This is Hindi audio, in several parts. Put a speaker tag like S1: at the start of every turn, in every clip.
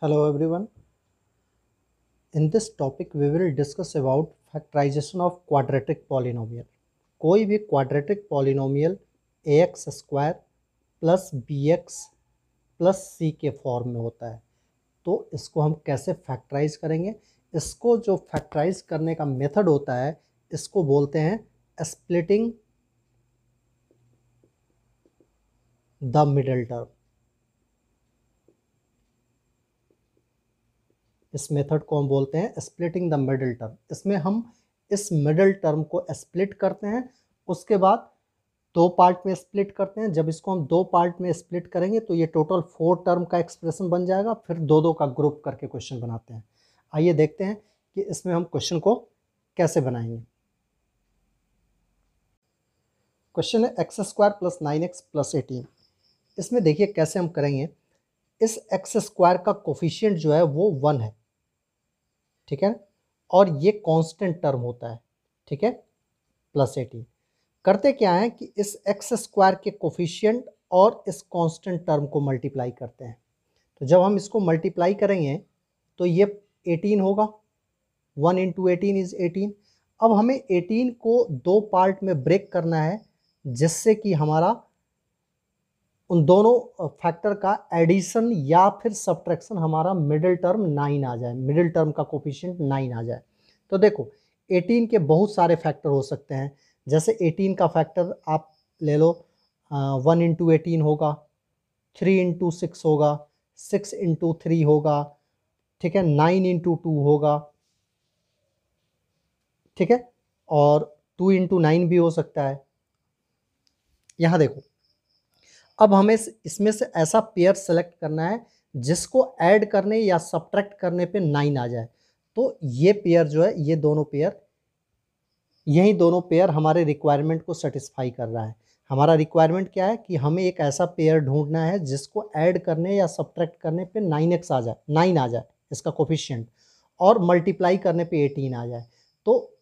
S1: Hello everyone. In this topic we will discuss about factorization of quadratic polynomial. कोई भी quadratic polynomial ax square plus bx plus c के फॉर्म में होता है, तो इसको हम कैसे फैक्टराइज करेंगे। इसको जो फैक्टराइज करने का मेथड होता है इसको बोलते हैं स्प्लिटिंग द मिडिल टर्म। इस मेथड को हम बोलते हैं स्प्लिटिंग द मिडिल टर्म। इसमें हम इस मिडिल टर्म को स्प्लिट करते हैं, उसके बाद दो पार्ट में स्प्लिट करते हैं। जब इसको हम दो पार्ट में स्प्लिट करेंगे तो ये टोटल 4 टर्म का एक्सप्रेशन बन जाएगा। फिर दो दो का ग्रुप करके क्वेश्चन बनाते हैं। आइए देखते हैं कि इसमें हम क्वेश्चन को कैसे बनाएंगे। क्वेश्चन है x square plus 9x plus 18। इसमें देखिए कैसे हम करेंगे। इस एक्स स्क्वायर का कोफिशिएंट जो है वो 1 है, ठीक है, और ये कांस्टेंट टर्म होता है, ठीक है, प्लस 18। करते क्या है कि इस एक्स स्क्वायर के कोफिशिएंट और इस कांस्टेंट टर्म को मल्टीप्लाई करते हैं। तो जब हम इसको मल्टीप्लाई करेंगे तो ये 18 होगा। 1 इंटू 18 इज 18। अब हमें 18 को दो पार्ट में ब्रेक करना है, जिससे कि हमारा उन दोनों फैक्टर का एडिशन या फिर सब्ट्रैक्शन हमारा मिडिल टर्म 9 आ जाए, मिडिल टर्म का कोफिशिएंट 9 आ जाए। तो देखो 18 के बहुत सारे फैक्टर हो सकते हैं। जैसे 18 का फैक्टर आप ले लो, 1 इंटू 18 होगा, 3 इंटू 6 होगा, 6 इंटू 3 होगा, ठीक है, 9 इंटू 2 होगा, ठीक है, और 2 इंटू 9 भी हो सकता है। यहाँ देखो, अब हमें इसमें से ऐसा पेयर सेलेक्ट करना है जिसको ऐड करने या सब्ट्रैक्ट करने पे 9 आ जाए। तो ये पेयर जो है, ये दोनों पेयर, यही दोनों पेयर हमारे रिक्वायरमेंट को सेटिस्फाई कर रहा है। हमारा रिक्वायरमेंट क्या है कि हमें एक ऐसा पेयर ढूंढना है जिसको ऐड करने या सब्ट्रैक्ट करने पे 9x आ जाए, 9 आ जाए इसका कोफिशिएंट, और मल्टीप्लाई करने पे 18 आ जाए। तो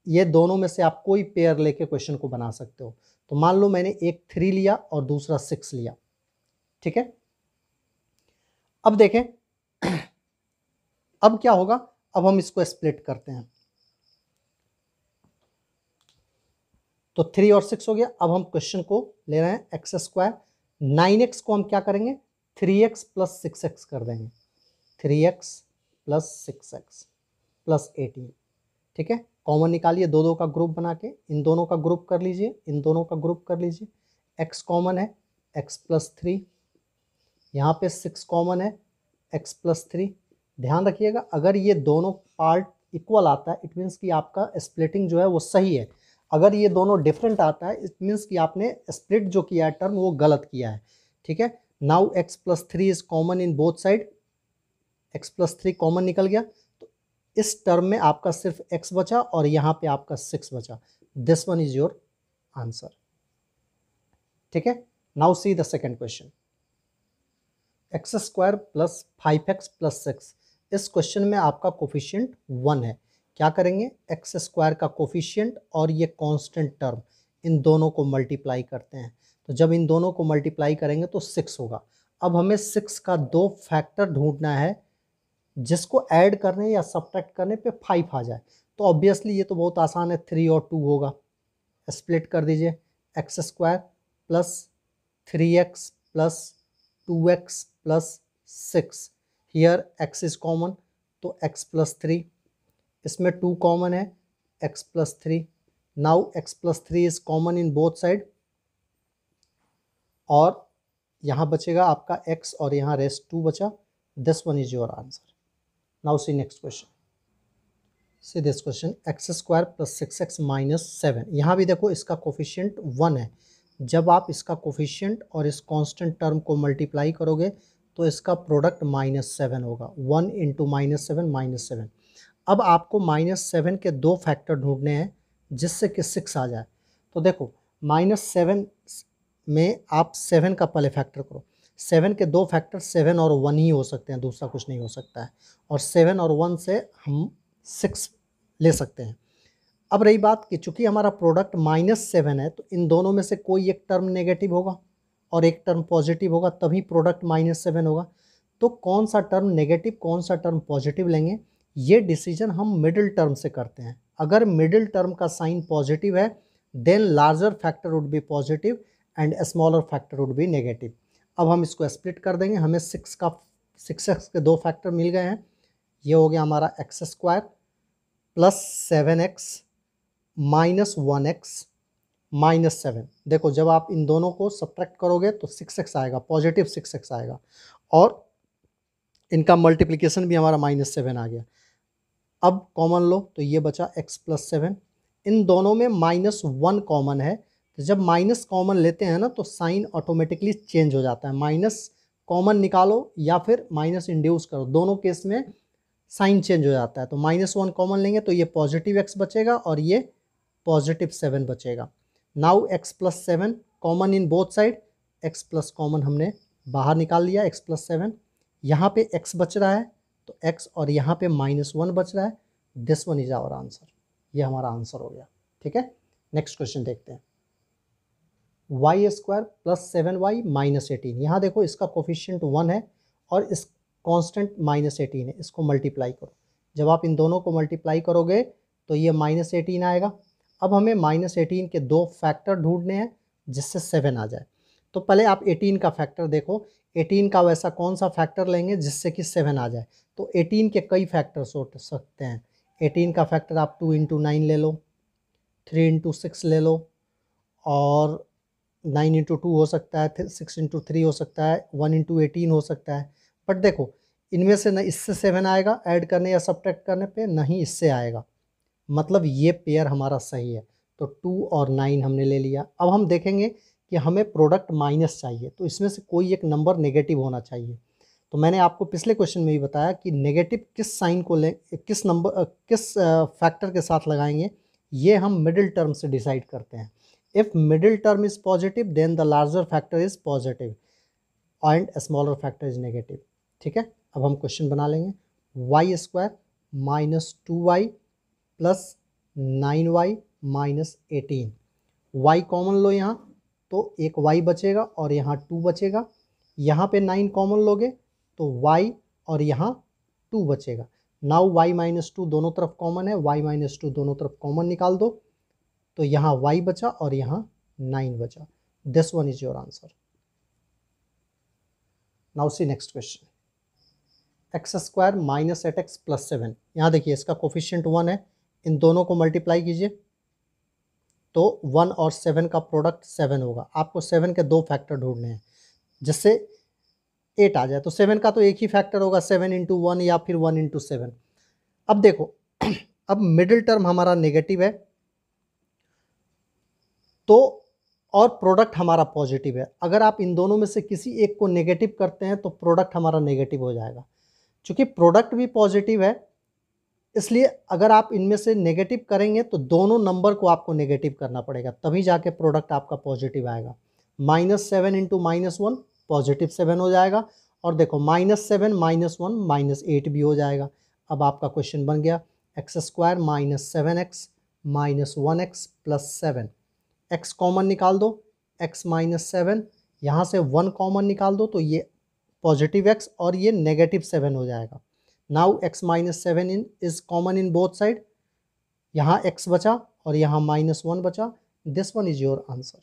S1: ये दोनों में से आप कोई पेयर लेके क्वेश्चन को बना सकते हो। तो मान लो मैंने एक 3 लिया और दूसरा 6 लिया, ठीक है। अब देखें अब क्या होगा। अब हम इसको स्प्लिट करते हैं, तो 3 और 6 हो गया। अब हम क्वेश्चन को ले रहे हैं एक्स स्क्वायर। 9x को हम क्या करेंगे, 3x प्लस 6x कर देंगे, 3x प्लस 6x प्लस 18, ठीक है। कॉमन निकालिए, दो दो का ग्रुप बना के इन दोनों का ग्रुप कर लीजिए, इन दोनों का ग्रुप कर लीजिए। x कॉमन है, x प्लस 3, यहाँ पे 6 कॉमन है, x प्लस 3। ध्यान रखिएगा, अगर ये दोनों पार्ट इक्वल आता है इट मीन्स कि आपका स्प्लिटिंग जो है वो सही है। अगर ये दोनों डिफरेंट आता है इट मीन्स कि आपने स्प्लिट जो किया है टर्म वो गलत किया है, ठीक है। Now x plus 3 is common in both side, x plus 3 common निकल गया। तो इस टर्म में आपका सिर्फ x बचा और यहाँ पे आपका 6 बचा। This one is your answer, ठीक है। Now see the second question, x square plus 5x plus 6। इस क्वेश्चन में आपका कोफिशिएंट 1 है। क्या करेंगे, एक्स स्क्वायर का कोफिशिएंट और ये कांस्टेंट टर्म, इन दोनों को मल्टीप्लाई करते हैं। तो जब इन दोनों को मल्टीप्लाई करेंगे तो 6 होगा। अब हमें 6 का दो फैक्टर ढूंढना है जिसको ऐड करने या सब्ट्रैक्ट करने पे 5 आ जाए। तो ऑब्वियसली ये तो बहुत आसान है, 3 और 2 होगा। स्प्लिट कर दीजिए, x square plus 3x plus 2x plus 6। Here x is common, तो x प्लस 3, इसमें 2 कॉमन है, x plus 3। Now x plus 3 is common in both side, और यहाँ बचेगा आपका x और यहाँ रेस्ट 2 बचा। This one is your answer. Now C next question, see this question, x square plus 6x minus 7। यहाँ भी देखो इसका कोफिशिएंट 1 है। जब आप इसका कोफिशिएंट और इस कांस्टेंट टर्म को मल्टीप्लाई करोगे तो इसका प्रोडक्ट -7 होगा। 1 इंटू -7 -7। अब आपको -7 के दो फैक्टर ढूंढने हैं जिससे कि 6 आ जाए। तो देखो -7 में आप 7 का पहले फैक्टर करो। 7 के दो फैक्टर 7 और 1 ही हो सकते हैं, दूसरा कुछ नहीं हो सकता है। और 7 और 1 से हम 6 ले सकते हैं। अब रही बात कि चूंकि हमारा प्रोडक्ट -7 है तो इन दोनों में से कोई एक टर्म नेगेटिव होगा और एक टर्म पॉजिटिव होगा, तभी प्रोडक्ट -7 होगा। तो कौन सा टर्म नेगेटिव कौन सा टर्म पॉजिटिव लेंगे, ये डिसीजन हम मिडिल टर्म से करते हैं। अगर मिडिल टर्म का साइन पॉजिटिव है then larger factor would be positive and smaller factor would be negative. अब हम इसको स्प्लिट कर देंगे, हमें 6x के 2 फैक्टर मिल गए हैं। ये हो गया हमारा x² plus 7x minus 1x minus 7। देखो जब आप इन दोनों को सब्ट्रैक्ट करोगे तो 6x आएगा, पॉजिटिव 6x आएगा, और इनका मल्टीप्लिकेशन भी हमारा -7 आ गया। अब कॉमन लो तो ये बचा x प्लस 7। इन दोनों में -1 कॉमन है, तो जब माइनस कॉमन लेते हैं ना तो साइन ऑटोमेटिकली चेंज हो जाता है। माइनस कॉमन निकालो या फिर माइनस इंड्यूस करो, दोनों केस में साइन चेंज हो जाता है। तो -1 कॉमन लेंगे तो ये पॉजिटिव x बचेगा और ये पॉजिटिव 7 बचेगा। Now x plus 7 common in both side, x plus common हमने बाहर निकाल लिया, x प्लस 7। यहाँ पे x बच रहा है तो x, और यहाँ पे -1 बच रहा है। This one is our answer, ये हमारा आंसर हो गया। ठीक है, नेक्स्ट क्वेश्चन देखते हैं। y² plus 7y minus 18। यहाँ देखो इसका कोफिशिएंट 1 है और इस कांस्टेंट -18 है, इसको मल्टीप्लाई करो। जब आप इन दोनों को मल्टीप्लाई करोगे तो ये -18 आएगा। अब हमें -18 के 2 फैक्टर ढूंढने हैं जिससे 7 आ जाए। तो पहले आप 18 का फैक्टर देखो, 18 का वैसा कौन सा फैक्टर लेंगे जिससे कि 7 आ जाए। तो 18 के कई फैक्टर्स हो सकते हैं। 18 का फैक्टर आप 2 × 9 ले लो, 3 × 6 ले लो, और 9 × 2 हो सकता है, 6 × 3 हो सकता है, 1 × 18 हो सकता है। बट देखो इनमें से न इससे 7 आएगा ऐड करने या सब्ट्रैक्ट करने पे, नहीं इससे आएगा, मतलब ये पेयर हमारा सही है। तो 2 और 9 हमने ले लिया। अब हम देखेंगे कि हमें प्रोडक्ट माइनस चाहिए, तो इसमें से कोई एक नंबर नेगेटिव होना चाहिए। तो मैंने आपको पिछले क्वेश्चन में भी बताया कि नेगेटिव किस साइन को ले, किस नंबर किस फैक्टर के साथ लगाएंगे, ये हम मिडिल टर्म से डिसाइड करते हैं। If middle term is positive then the larger factor is positive and smaller factor is negative. ठीक है, अब हम क्वेश्चन बना लेंगे। y² minus 2y plus 9y minus 18। y common लो यहाँ तो एक y बचेगा और यहाँ 2 बचेगा। यहाँ पे 9 कॉमन लोगे तो y और यहाँ 2 बचेगा। नाउ y माइनस 2 दोनों तरफ कॉमन है, y माइनस 2 दोनों तरफ कॉमन निकाल दो, तो यहाँ y बचा और यहाँ 9 बचा। This one is your answer. Now C next question. x² minus 8x plus 7। यहाँ देखिए इसका कोफिशिएंट 1 है, इन दोनों को मल्टीप्लाई कीजिए तो 1 और 7 का प्रोडक्ट 7 होगा। आपको 7 के 2 फैक्टर ढूंढने हैं जिससे 8 आ जाए। तो 7 का तो एक ही फैक्टर होगा, 7 × 1 या फिर 1 × 7। अब देखो अब मिडिल टर्म हमारा नेगेटिव है तो, और प्रोडक्ट हमारा पॉजिटिव है। अगर आप इन दोनों में से किसी एक को नेगेटिव करते हैं तो प्रोडक्ट हमारा नेगेटिव हो जाएगा। चूंकि प्रोडक्ट भी पॉजिटिव है इसलिए अगर आप इनमें से नेगेटिव करेंगे तो दोनों नंबर को आपको नेगेटिव करना पड़ेगा, तभी जाके प्रोडक्ट आपका पॉजिटिव आएगा। -7 × -1 पॉजिटिव 7 हो जाएगा, और देखो -7 -1 -8 भी हो जाएगा। अब आपका क्वेश्चन बन गया x² minus 7x minus 1x plus 7। x common निकाल दो, x माइनस 7, यहाँ से 1 कॉमन निकाल दो तो ये पॉजिटिव x और ये नेगेटिव 7 हो जाएगा। Now x minus 7 is common in both side, यहाँ x बचा और यहाँ -1 बचा। This one is your answer.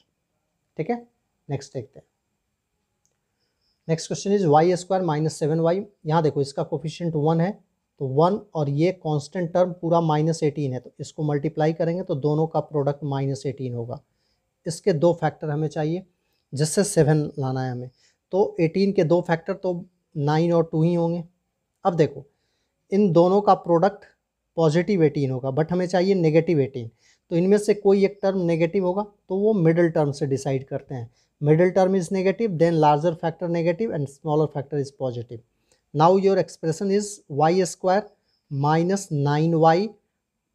S1: ठीक है, नेक्स्ट देखते हैं। Next question is y² minus 7y। यहाँ देखो इसका कोफिशिएंट 1 है तो 1 और ये कांस्टेंट टर्म पूरा -18 है, तो इसको मल्टीप्लाई करेंगे तो दोनों का प्रोडक्ट -18 होगा। इसके 2 फैक्टर हमें चाहिए जिससे 7 लाना है हमें। तो 18 के 2 फैक्टर तो 9 और 2 ही होंगे। अब देखो इन दोनों का प्रोडक्ट पॉजिटिव 18 होगा बट हमें चाहिए नेगेटिव 18, तो इनमें से कोई एक टर्म नेगेटिव होगा तो वो मिडिल टर्म से डिसाइड करते हैं। Middle term is negative then larger factor negative and smaller factor is positive. Now your expression is y² minus 9y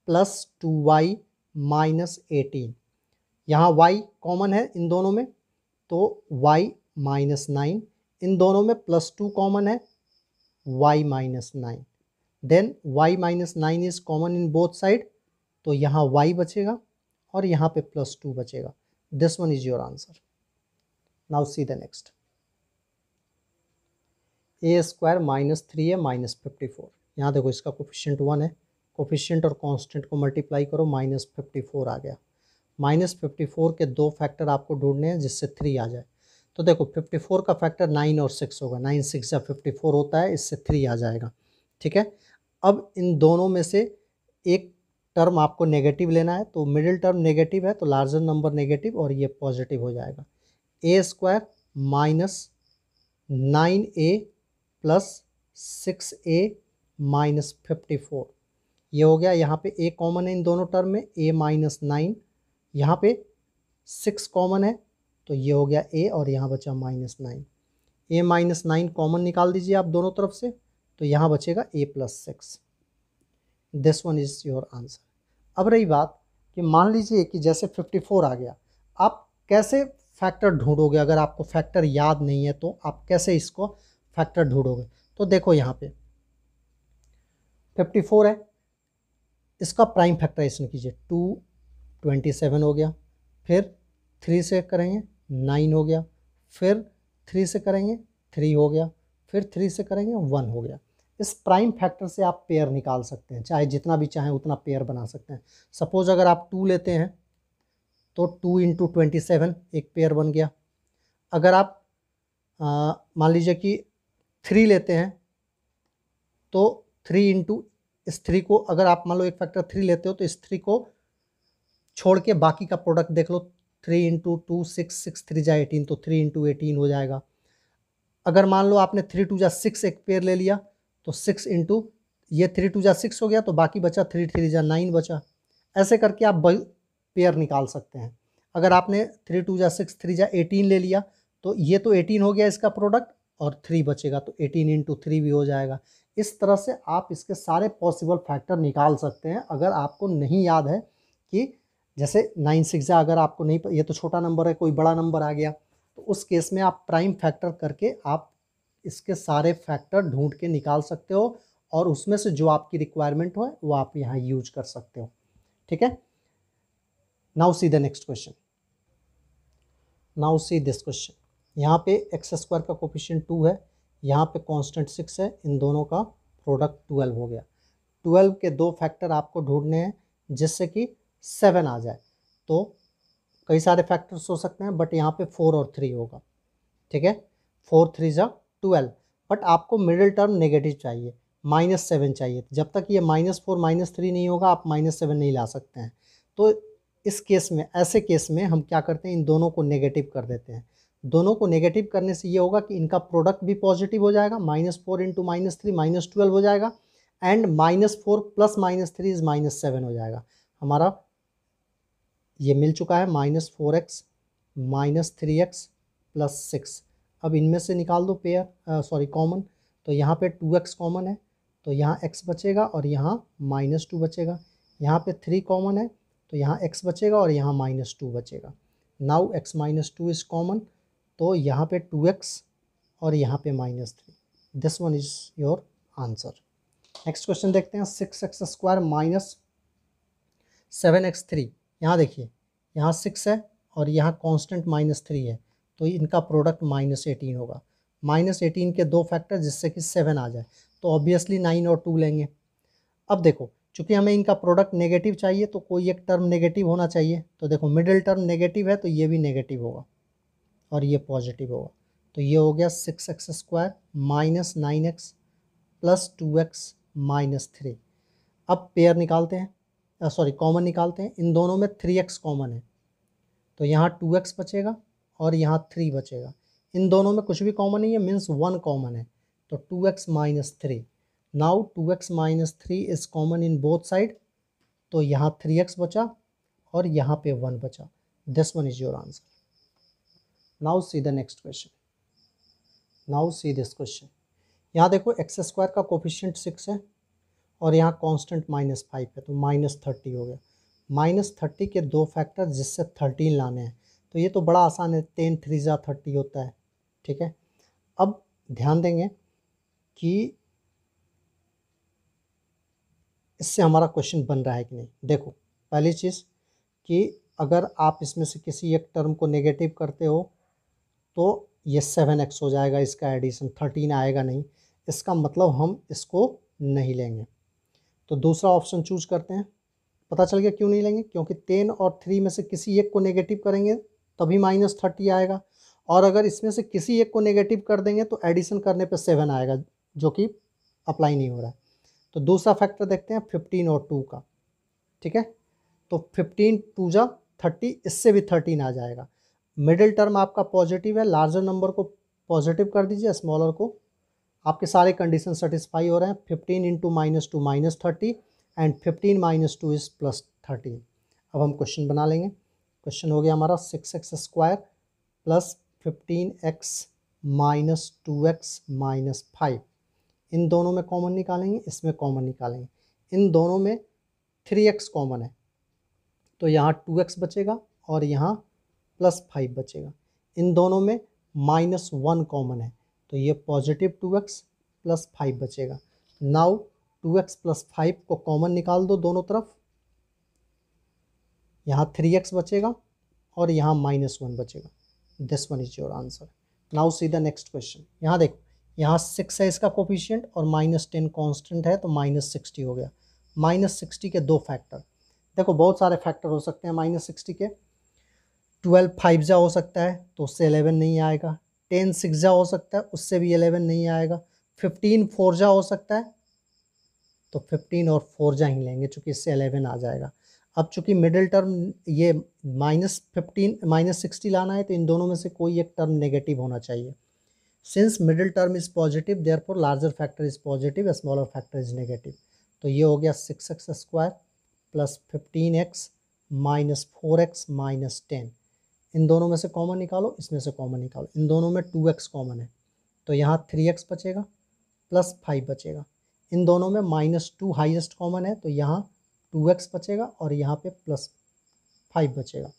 S1: plus 2y minus 18। यहाँ y कॉमन है इन दोनों में तो y माइनस 9, इन दोनों में +2 कॉमन है y minus 9, then y minus 9 is common in both side, तो यहाँ y बचेगा और यहाँ पे +2 बचेगा। This one is your answer. Now see the next. A square minus 3a minus 54। यहाँ देखो इसका कोफिशिएंट 1 है, कोफिशिएंट और कांस्टेंट को मल्टीप्लाई करो, माइनस 54 आ गया। माइनस 54 के दो फैक्टर आपको ढूंढने हैं जिससे 3 आ जाए। तो देखो 54 का फैक्टर 9 और 6 होगा, 9 6 या 54 होता है, इससे 3 आ जाएगा। ठीक है, अब इन दोनों में से एक टर्म आपको नेगेटिव लेना है, तो मिडिल टर्म नेगेटिव है तो लार्जर नंबर नेगेटिव और ये पॉजिटिव हो जाएगा। A square minus 9a plus 6a minus 54, ये हो गया। यहाँ पे a कॉमन है इन दोनों टर्म में, a माइनस 9, यहाँ पे 6 कॉमन है तो ये हो गया a और यहाँ बचा माइनस 9। a माइनस 9 कॉमन निकाल दीजिए आप दोनों तरफ से, तो यहाँ बचेगा a plus 6। This one is your answer. अब रही बात कि मान लीजिए कि जैसे 54 आ गया, आप कैसे फैक्टर ढूंढोगे? अगर आपको फैक्टर याद नहीं है तो आप कैसे इसको फैक्टर ढूंढोगे? तो देखो यहाँ पे 54 है, इसका प्राइम फैक्टराइजेशन कीजिए, 2 27 हो गया, फिर 3 से करेंगे 9 हो गया, फिर 3 से करेंगे 3 हो गया, फिर 3 से करेंगे 1 हो गया। इस प्राइम फैक्टर से आप पेयर निकाल सकते हैं, चाहे जितना भी चाहें उतना पेयर बना सकते हैं। सपोज अगर आप 2 लेते हैं तो 2 इंटू 27 एक पेयर बन गया। अगर आप मान लीजिए कि 3 लेते हैं तो 3 इंटू इस 3 को, अगर आप मान लो एक फैक्टर 3 लेते हो तो इस 3 को छोड़ के बाकी का प्रोडक्ट देख लो, 3 इंटू 2 6, 6 3 जा 18, तो 3 इंटू 18 हो जाएगा। अगर मान लो आपने 3 2 जा 6 एक पेयर ले लिया तो 6 इंटू ये 3 2 जा 6 हो गया, तो बाकी बचा 3 3 जा 9 बचा। ऐसे करके आप पेयर निकाल सकते हैं। अगर आपने 3 2 जा 6 3 जा 18 ले लिया तो ये तो 18 हो गया इसका प्रोडक्ट, और 3 बचेगा तो 18 इंटू 3 भी हो जाएगा। इस तरह से आप इसके सारे पॉसिबल फैक्टर निकाल सकते हैं। अगर आपको नहीं याद है कि जैसे 9 6 जा, अगर आपको नहीं, ये तो छोटा नंबर है, कोई बड़ा नंबर आ गया, तो उस केस में आप प्राइम फैक्टर करके आप इसके सारे फैक्टर ढूंढ के निकाल सकते हो, और उसमें से जो आपकी रिक्वायरमेंट हो वो आप यहाँ यूज कर सकते हो। ठीक है, now see the next question. Now see this question. यहाँ पे एक्स स्क्वायर का कोफिशिएंट 2 है, यहाँ पे कांस्टेंट 6 है, इन दोनों का प्रोडक्ट 12 हो गया। 12 के दो फैक्टर आपको ढूंढने हैं जिससे कि 7 आ जाए। तो कई सारे फैक्टर्स हो सकते हैं, बट यहाँ पे 4 और 3 होगा। ठीक है, 4 3 जा 12, बट आपको मिडिल टर्म नेगेटिव चाहिए, -7 चाहिए। जब तक ये -4 -3 नहीं होगा आप -7 नहीं ला सकते हैं। तो इस केस में, ऐसे केस में हम क्या करते हैं, इन दोनों को नेगेटिव कर देते हैं। दोनों को नेगेटिव करने से ये होगा कि इनका प्रोडक्ट भी पॉजिटिव हो जाएगा, -4 इंटू -3 -12 हो जाएगा, एंड -4 प्लस -3 इज -7 हो जाएगा। हमारा ये मिल चुका है, -4x -3x प्लस 6। अब इनमें से निकाल दो पेयर, सॉरी कॉमन, तो यहाँ पे 2x कॉमन है तो यहाँ x बचेगा और यहाँ -2 बचेगा। यहाँ पे 3 कॉमन है तो यहाँ x बचेगा और यहाँ -2 बचेगा। नाउ x -2 इज कॉमन, तो यहाँ पे 2x और यहाँ पे -3। This one is your answer. Next question देखते हैं। 6x square minus 7x3। यहाँ देखिए, यहाँ 6 है और यहाँ कांस्टेंट -3 है, तो इनका प्रोडक्ट -18 होगा। -18 के दो फैक्टर जिससे कि 7 आ जाए, तो ऑब्वियसली 9 और 2 लेंगे। अब देखो, चूंकि हमें इनका प्रोडक्ट नेगेटिव चाहिए तो कोई एक टर्म नेगेटिव होना चाहिए। तो देखो मिडिल टर्म नेगेटिव है तो ये भी नेगेटिव होगा और ये पॉजिटिव होगा। तो ये हो गया 6x square minus 9x plus 2x minus 3। अब पेयर निकालते हैं, सॉरी कॉमन निकालते हैं। इन दोनों में 3x कॉमन है तो यहाँ 2x बचेगा और यहाँ 3 बचेगा। इन दोनों में कुछ भी कॉमन नहीं है, मीन्स 1 कॉमन है, तो 2x minus 3। Now 2x minus 3 is common in both side, तो यहाँ 3x बचा और यहाँ पे 1 बचा। This one is your answer. Now see the next question. Now see this question. यहाँ देखो एक्स स्क्वायर का कोफिशिएंट 6 है और यहाँ कांस्टेंट -5 है, तो -30 हो गया। -30 के दो फैक्टर जिससे 13 लाने हैं, तो ये तो बड़ा आसान है, 10 3 जा 30 होता है। ठीक है, अब ध्यान देंगे कि इससे हमारा क्वेश्चन बन रहा है कि नहीं। देखो पहली चीज़ कि अगर आप इसमें से किसी एक टर्म को नेगेटिव करते हो तो ये 7x हो जाएगा, इसका एडिशन 13 आएगा नहीं, इसका मतलब हम इसको नहीं लेंगे। तो दूसरा ऑप्शन चूज करते हैं। पता चल गया क्यों नहीं लेंगे, क्योंकि 10 और 3 में से किसी एक को नेगेटिव करेंगे तभी -30 आएगा, और अगर इसमें से किसी एक को नेगेटिव कर देंगे तो एडिशन करने पे 7 आएगा, जो कि अप्लाई नहीं हो रहा है। तो दूसरा फैक्टर देखते हैं 15 और 2 का। ठीक है, तो 15 2 जा 30, इससे भी 13 आ जाएगा। मिडिल टर्म आपका पॉजिटिव है, लार्जर नंबर को पॉजिटिव कर दीजिए, स्मॉलर को। आपके सारे कंडीशन सेटिस्फाई हो रहे हैं। 15 इंटू -2 -30 एंड 15 - 2 इज +13। अब हम क्वेश्चन बना लेंगे। क्वेश्चन हो गया हमारा 6x² plus 15x minus 2x minus 5। इन दोनों में कॉमन निकालेंगे, इसमें कॉमन निकालेंगे। इन दोनों में 3x कॉमन है, तो यहाँ 2x बचेगा और यहाँ +5 बचेगा। इन दोनों में -1 कॉमन है, तो ये पॉजिटिव 2x प्लस 5 बचेगा। नाउ 2x प्लस 5 को कॉमन निकाल दो दोनों तरफ, यहाँ 3x बचेगा और यहाँ -1 बचेगा। This one is your answer. Now see the next question. यहाँ देखो, यहाँ 6 है इसका कोफिशिएंट और -10 कांस्टेंट है, तो -60 हो गया। -60 के दो फैक्टर, देखो बहुत सारे फैक्टर हो सकते हैं -60 के। 12 5 जा हो सकता है, तो उससे 11 नहीं आएगा। 10 6 जा हो सकता है, उससे भी 11 नहीं आएगा। 15 4 जा हो सकता है, तो 15 और 4 जा ही लेंगे, चूँकि इससे 11 आ जाएगा। अब चूँकि मिडिल टर्म ये -15 -60 लाना है, तो इन दोनों में से कोई एक टर्म नेगेटिव होना चाहिए। Since middle term is positive, therefore larger factor is positive, smaller factor is negative. तो ये हो गया 6x² plus 15x minus 4x minus 10। इन दोनों में से कॉमन निकालो, इसमें से कॉमन निकालो। इन दोनों में 2x कॉमन है, तो यहाँ 3x बचेगा प्लस 5 बचेगा। इन दोनों में -2 हाईएस्ट कॉमन है, तो यहाँ 2x बचेगा और यहाँ पे +5 बचेगा।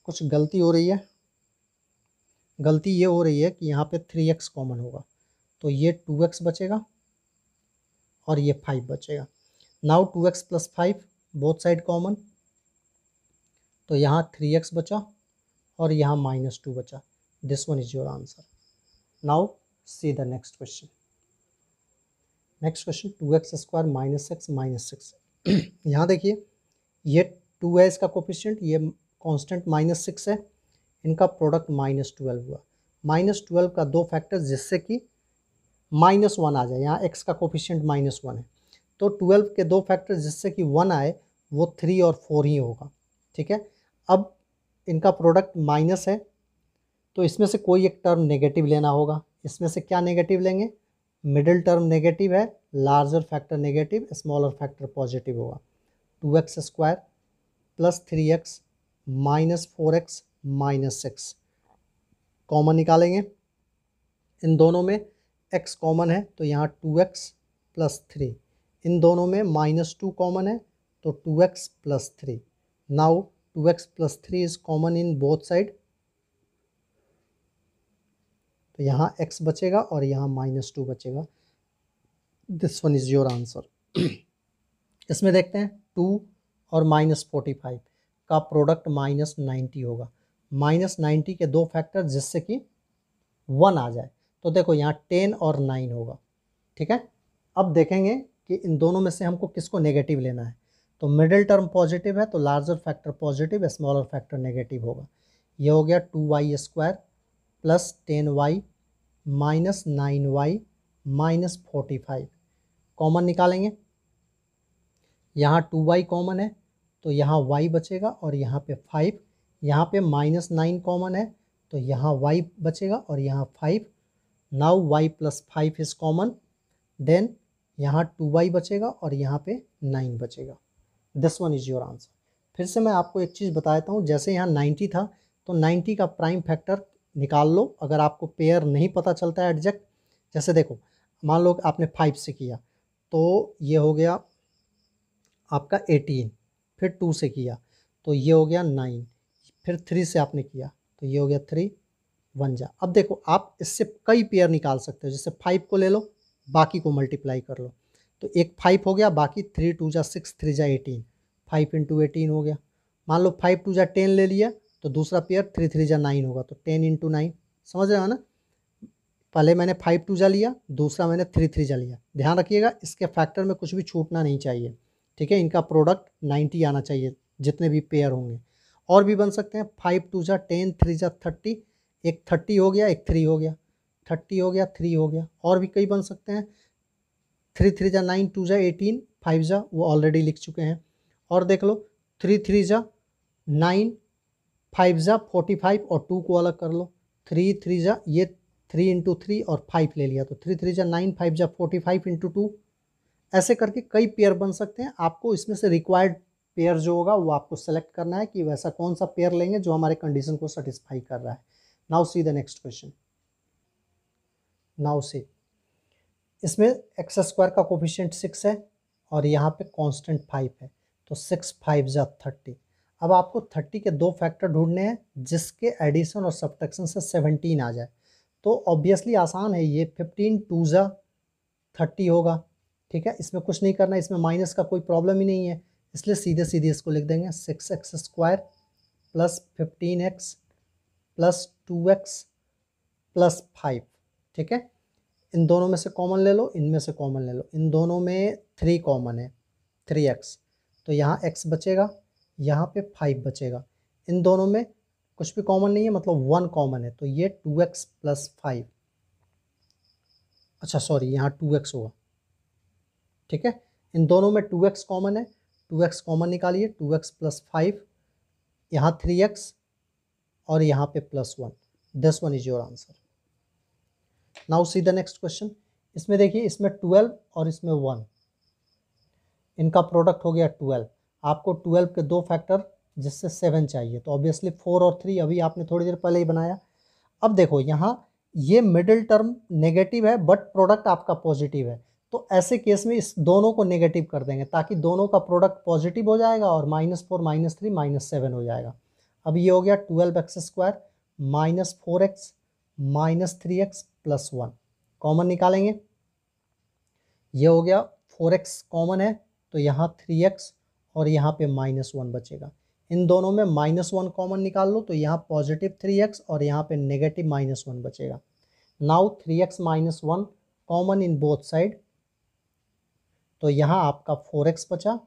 S1: कुछ गलती हो रही है, गलती ये हो रही है कि यहाँ पे 3x कॉमन होगा, तो ये 2x बचेगा और ये 5 बचेगा। Now 2x plus 5 both side common, तो यहाँ 3x बचा और यहाँ -2 बचा। This one is your answer. Now see the next question. Next question 2x² - x - 6। यहाँ देखिए, ये 2 है इसका कोफिशिएंट, ये कांस्टेंट -6 है, इनका प्रोडक्ट -12 हुआ। -12 का दो फैक्टर जिससे कि -1 आ जाए, यहाँ x का कोफिशिएंट -1 है, तो 12 के दो फैक्टर जिससे कि 1 आए वो 3 और 4 ही होगा। ठीक है, अब इनका प्रोडक्ट माइनस है, तो इसमें से कोई एक टर्म नेगेटिव लेना होगा। इसमें से क्या नेगेटिव लेंगे, मिडिल टर्म नेगेटिव है, larger factor negative, smaller factor positive होगा। 2x² plus 3x minus 4x minus 6 common निकालेंगे। इन दोनों में x कॉमन है, तो यहाँ 2x प्लस 3। इन दोनों में -2 कॉमन है, तो 2x plus 3। Now 2x plus 3 is common in both side, तो यहाँ x बचेगा और यहाँ -2 बचेगा। This one is your answer. इसमें देखते हैं 2 और -45 का प्रोडक्ट -90 होगा। -90 के दो फैक्टर जिससे कि 1 आ जाए, तो देखो यहाँ 10 और 9 होगा। ठीक है, अब देखेंगे कि इन दोनों में से हमको किसको नेगेटिव लेना है। तो मिडिल टर्म पॉजिटिव है, तो larger factor positive, smaller factor negative होगा। ये हो गया 2y² plus 10y minus 9y minus 45 common निकालेंगे। यहाँ 2y कॉमन है, तो यहाँ y बचेगा और यहाँ पे 5। यहाँ पे -9 कॉमन है, तो यहाँ y बचेगा और यहाँ 5। Now y plus 5 is common, then यहाँ 2y बचेगा और यहाँ पे 9 बचेगा। This one is your answer. फिर से मैं आपको एक चीज़ बता देता हूँ, जैसे यहाँ 90 था, तो 90 का प्राइम फैक्टर निकाल लो। अगर आपको पेयर नहीं पता चलता है एडजेक्ट, जैसे देखो मान लो आपने 5 से किया, तो ये हो गया आपका 18, फिर 2 से किया तो ये हो गया 9, फिर 3 से आपने किया तो ये हो गया 3 1 जा। अब देखो आप इससे कई पेयर निकाल सकते हो, जैसे 5 को ले लो, बाकी को मल्टीप्लाई कर लो, तो एक 5 हो गया, बाकी 3 2 जा 6 3 जा 18, 5 × 18 हो गया। मान लो 5 2 जा 10 ले लिया, तो दूसरा पेयर 3 3 जा 9 होगा, तो 10 × 9, समझ रहे हो ना। पहले मैंने 5 टू जा लिया, दूसरा मैंने 3 3 जा लिया। ध्यान रखिएगा इसके फैक्टर में कुछ भी छूटना नहीं चाहिए, ठीक है। इनका प्रोडक्ट 90 आना चाहिए जितने भी पेयर होंगे। और भी बन सकते हैं, 5 टू जा 10, 3 जा 30, एक 30 हो गया, एक 3 हो गया, 30 हो गया, 3 हो गया। और भी कई बन सकते हैं, 3 3 जा 9, 2 जा 18, 5 जा वो ऑलरेडी लिख चुके हैं। और देख लो 3 3 जा 9, 5 जा 45 और 2 को अलग कर लो। 3 3 जा ये 3 इंटू 3 और 5 ले लिया, तो 3 3 जा 9, 5 जा 45 इंटू 2। ऐसे करके कई पेयर बन सकते हैं। आपको इसमें से रिक्वायर्ड पेयर जो होगा वो आपको सेलेक्ट करना है कि वैसा कौन सा पेयर लेंगे जो हमारे कंडीशन को सेटिस्फाई कर रहा है। Now see the next question. Now see, इसमें एक्स स्क्वायर का कोफिशिएंट 6 है और यहाँ पे कांस्टेंट 5 है, तो 6 5 जा 30। अब आपको 30 के दो फैक्टर ढूंढने हैं जिसके एडिशन और सब्ट्रैक्शन से 17 आ जाए। तो ऑब्वियसली आसान है ये, 15 2 जा 30 होगा, ठीक है। इसमें कुछ नहीं करना, इसमें माइनस का कोई प्रॉब्लम ही नहीं है, इसलिए सीधे सीधे इसको लिख देंगे 6x square plus 15x plus 2x plus 5, ठीक है। इन दोनों में से कॉमन ले लो, इनमें से कॉमन ले लो। इन दोनों में 3 कॉमन है, 3x, तो यहाँ x बचेगा, यहाँ पे 5 बचेगा। इन दोनों में कुछ भी कॉमन नहीं है, मतलब 1 कॉमन है, तो ये 2x प्लस 5, अच्छा सॉरी यहाँ 2x होगा, ठीक है। इन दोनों में 2x कॉमन है, 2x कॉमन निकालिए, 2x प्लस 5, यहाँ 3x और यहाँ पे plus 1। This one is your answer. Now see the next question. इसमें देखिए, इसमें 12 और इसमें 1, इनका प्रोडक्ट हो गया 12। आपको 12 के दो फैक्टर जिससे 7 चाहिए, तो ऑब्वियसली 4 और 3 अभी आपने थोड़ी देर पहले ही बनाया। अब देखो यहाँ ये मिडिल टर्म नेगेटिव है बट प्रोडक्ट आपका पॉजिटिव है, तो ऐसे केस में इस दोनों को नेगेटिव कर देंगे ताकि दोनों का प्रोडक्ट पॉजिटिव हो जाएगा और -4 -3 -7 हो जाएगा। अब ये हो गया 12x square -4x -3x plus 1, common निकालेंगे। ये हो गया 4x कॉमन है, तो यहाँ 3x और यहाँ पे -1 बचेगा। इन दोनों में -1 कॉमन निकाल लो, तो यहाँ पॉजिटिव 3x और यहाँ पे नेगेटिव -1 बचेगा। Now 3x -1 common in both side, तो यहाँ आपका 4x बचा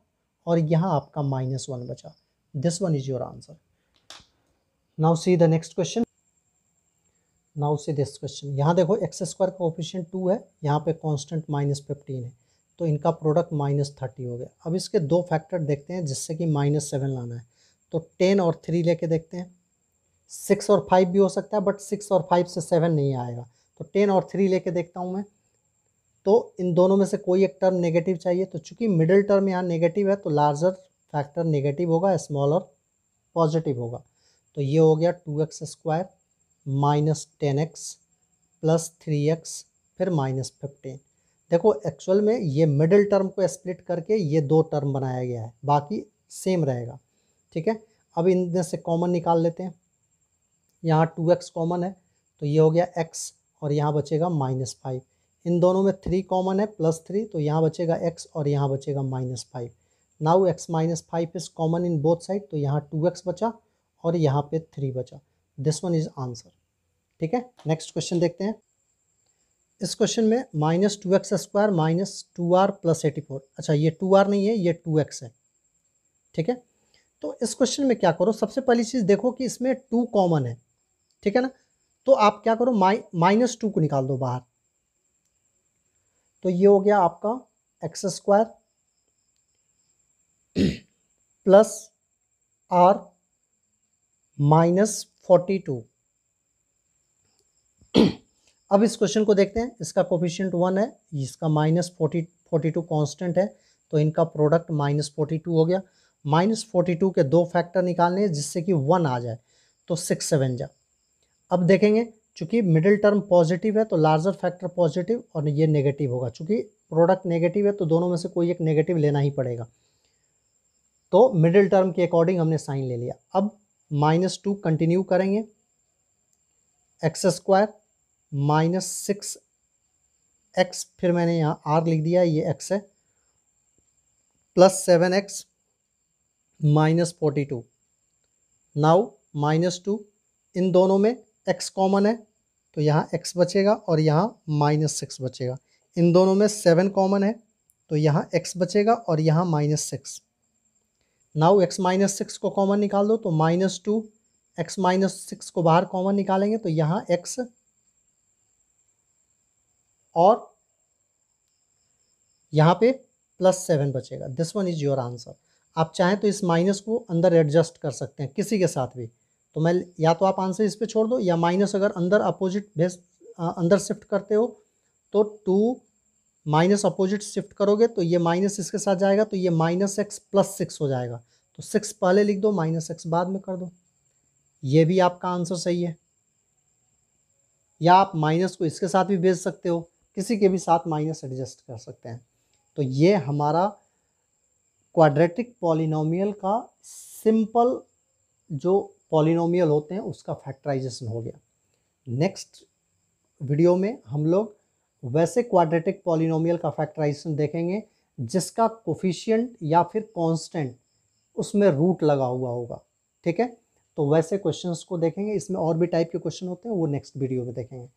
S1: और यहाँ आपका -1 बचा। This one is your answer. Now see the next question. Now see this question. यहाँ देखो एक्स स्क्वायर का कोफिशिएंट 2 है, यहाँ पे कांस्टेंट -15 है, तो इनका प्रोडक्ट -30 हो गया। अब इसके दो फैक्टर देखते हैं जिससे कि -7 लाना है, तो 10 और 3 लेके देखते हैं। 6 और 5 भी हो सकता है बट 6 और 5 से 7 नहीं आएगा, तो 10 और 3 लेके देखता हूँ मैं। तो इन दोनों में से कोई एक टर्म नेगेटिव चाहिए, तो चूंकि मिडिल टर्म यहाँ नेगेटिव है तो लार्जर फैक्टर नेगेटिव होगा, स्मॉलर पॉजिटिव होगा। तो ये हो गया 2x square -10x plus 3x फिर -15। देखो एक्चुअल में ये मिडिल टर्म को स्प्लिट करके ये दो टर्म बनाया गया है, बाकी सेम रहेगा, ठीक है। अब इनमें से कॉमन निकाल लेते हैं। यहाँ 2x कॉमन है, तो ये हो गया x और यहाँ बचेगा -5। इन दोनों में 3 कॉमन है, +3, तो यहाँ बचेगा x और यहाँ बचेगा -5। Now x -5 is common in both side, तो यहाँ 2x बचा और यहाँ पे 3 बचा। दिस वन इज आंसर, ठीक है। नेक्स्ट क्वेश्चन देखते हैं। इस क्वेश्चन में -2x स्क्वायर -2r प्लस 84, अच्छा ये 2r नहीं है, ये 2x है, ठीक है। तो इस क्वेश्चन में क्या करो, सबसे पहली चीज़ देखो कि इसमें 2 कॉमन है, ठीक है ना। तो आप क्या करो, -2 को निकाल दो बाहर, तो ये हो गया आपका एक्स स्क्वायर प्लस r -42। अब इस क्वेश्चन को देखते हैं। इसका कोफिशिएंट 1 है, इसका -42 कांस्टेंट है, तो इनका प्रोडक्ट -42 हो गया। -42 के दो फैक्टर निकालने हैं जिससे कि 1 आ जाए, तो 6 7 जा। अब देखेंगे चूंकि मिडिल टर्म पॉजिटिव है तो लार्जर फैक्टर पॉजिटिव और ये नेगेटिव होगा, चूंकि प्रोडक्ट नेगेटिव है तो दोनों में से कोई एक नेगेटिव लेना ही पड़ेगा। तो मिडिल टर्म के अकॉर्डिंग हमने साइन ले लिया। अब -2 कंटिन्यू करेंगे, एक्स स्क्वायर -6x, फिर मैंने यहाँ r लिख दिया, ये x है, प्लस 7x -42। नाउ -2, इन दोनों में x कॉमन है, तो यहाँ x बचेगा और यहाँ -6 बचेगा। इन दोनों में 7 कॉमन है, तो यहाँ x बचेगा और यहाँ -6। नाउ x -6 को कॉमन निकाल दो तो -2, x -6 को बाहर कॉमन निकालेंगे तो यहाँ x और यहाँ पे +7 बचेगा। This one is your answer. आप चाहें तो इस माइनस को अंदर एडजस्ट कर सकते हैं किसी के साथ भी। तो मैं या तो आप आंसर इस पे छोड़ दो, या माइनस अगर अंदर अपोजिट भेज अंदर शिफ्ट करते हो तो 2 माइनस अपोजिट शिफ्ट करोगे तो ये माइनस इसके साथ जाएगा, तो ये -x + 6 हो जाएगा। तो 6 पहले लिख दो, -x बाद में कर दो। ये भी आपका आंसर सही है। या आप माइनस को इसके साथ भी भेज सकते हो, किसी के भी साथ माइनस एडजस्ट कर सकते हैं। तो ये हमारा क्वाड्रेटिक पॉलिनोमियल का सिंपल जो पॉलिनोमियल होते हैं उसका फैक्टराइजेशन हो गया। नेक्स्ट वीडियो में हम लोग वैसे क्वाड्रेटिक पॉलिनोमियल का फैक्टराइजेशन देखेंगे जिसका कोफिशिएंट या फिर कांस्टेंट उसमें रूट लगा हुआ होगा। ठीक है, तो वैसे क्वेश्चंस को देखेंगे। इसमें और भी टाइप के क्वेश्चन होते हैं, वो नेक्स्ट वीडियो में देखेंगे।